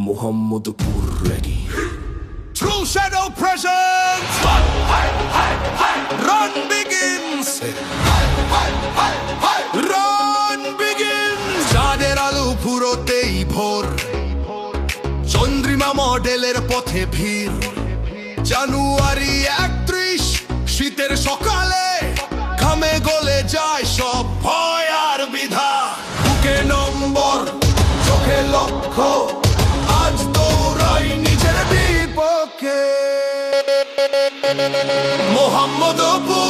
Mohammedpur ready. True shadow presence. Run begins. Run begins. চাঁদের আলো পুরোতেই ভোর, চন্দ্রিমা মডেলের পথে ভিড়। জানুয়ারি 31 শীতের সকালে ঘামে গলে যায় সব ভয় আর বিধা। বুকে নম্বর, চোখে লক্ষ্য, আজ দৌড়াই নিজের বিপক্ষে। মোহাম্মদপুর